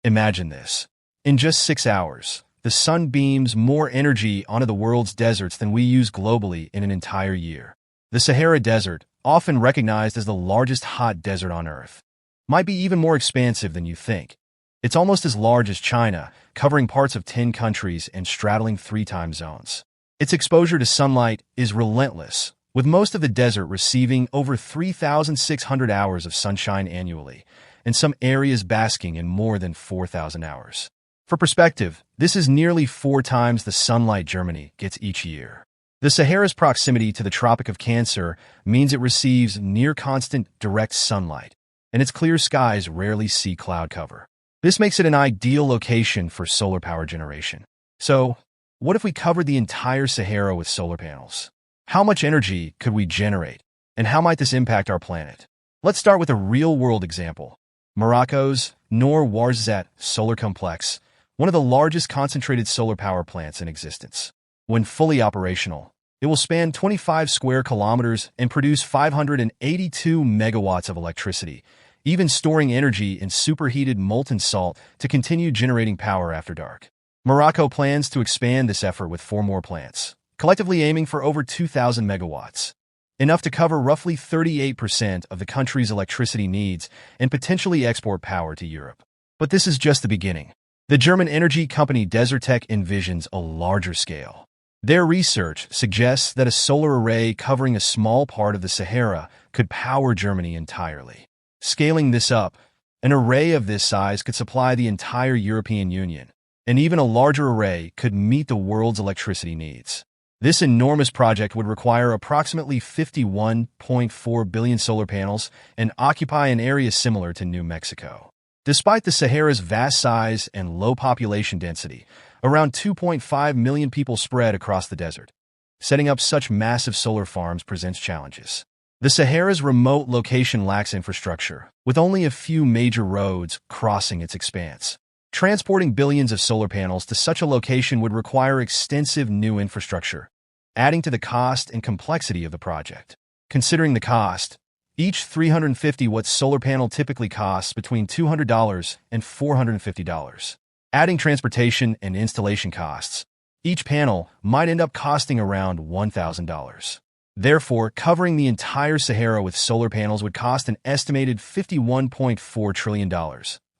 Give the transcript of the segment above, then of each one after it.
Imagine this. In just 6 hours, the sun beams more energy onto the world's deserts than we use globally in an entire year. The Sahara Desert, often recognized as the largest hot desert on Earth, might be even more expansive than you think. It's almost as large as China, covering parts of 10 countries and straddling 3 time zones. Its exposure to sunlight is relentless, with most of the desert receiving over 3,600 hours of sunshine annually, and some areas basking in more than 4,000 hours. For perspective, this is nearly 4 times the sunlight Germany gets each year. The Sahara's proximity to the Tropic of Cancer means it receives near-constant direct sunlight, and its clear skies rarely see cloud cover. This makes it an ideal location for solar power generation. So, what if we covered the entire Sahara with solar panels? How much energy could we generate, and how might this impact our planet? Let's start with a real-world example. Morocco's Noor Ouarzazate Solar Complex, one of the largest concentrated solar power plants in existence. When fully operational, it will span 25 square kilometers and produce 582 megawatts of electricity, even storing energy in superheated molten salt to continue generating power after dark. Morocco plans to expand this effort with 4 more plants, collectively aiming for over 2,000 megawatts, enough to cover roughly 38% of the country's electricity needs and potentially export power to Europe. But this is just the beginning. The German energy company Desertec envisions a larger scale. Their research suggests that a solar array covering a small part of the Sahara could power Germany entirely. Scaling this up, an array of this size could supply the entire European Union, and even a larger array could meet the world's electricity needs. This enormous project would require approximately 51.4 billion solar panels and occupy an area similar to New Mexico. Despite the Sahara's vast size and low population density, around 2.5 million people spread across the desert. Setting up such massive solar farms presents challenges. The Sahara's remote location lacks infrastructure, with only a few major roads crossing its expanse. Transporting billions of solar panels to such a location would require extensive new infrastructure, adding to the cost and complexity of the project. Considering the cost, each 350-watt solar panel typically costs between $200 and $450. Adding transportation and installation costs, each panel might end up costing around $1,000. Therefore, covering the entire Sahara with solar panels would cost an estimated $51.4 trillion,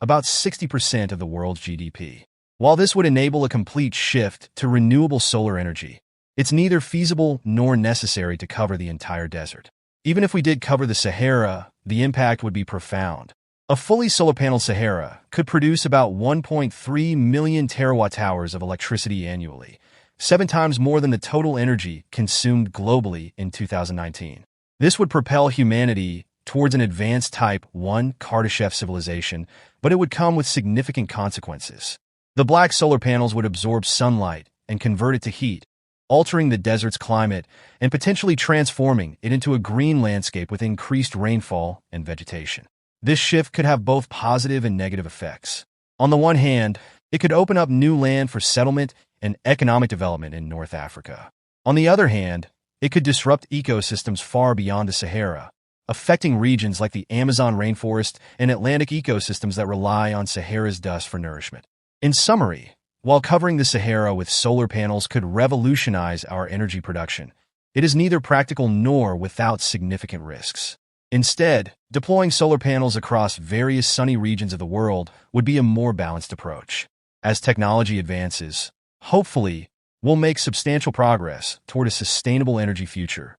about 60% of the world's GDP. While this would enable a complete shift to renewable solar energy, it's neither feasible nor necessary to cover the entire desert. Even if we did cover the Sahara, the impact would be profound. A fully solar-paneled Sahara could produce about 1.3 million terawatt-hours of electricity annually, 7 times more than the total energy consumed globally in 2019. This would propel humanity towards an advanced Type 1 Kardashev civilization, but it would come with significant consequences. The black solar panels would absorb sunlight and convert it to heat, altering the desert's climate and potentially transforming it into a green landscape with increased rainfall and vegetation. This shift could have both positive and negative effects. On the one hand, it could open up new land for settlement and economic development in North Africa. On the other hand, it could disrupt ecosystems far beyond the Sahara, affecting regions like the Amazon rainforest and Atlantic ecosystems that rely on Sahara's dust for nourishment. In summary, while covering the Sahara with solar panels could revolutionize our energy production, it is neither practical nor without significant risks. Instead, deploying solar panels across various sunny regions of the world would be a more balanced approach. As technology advances, hopefully, we'll make substantial progress toward a sustainable energy future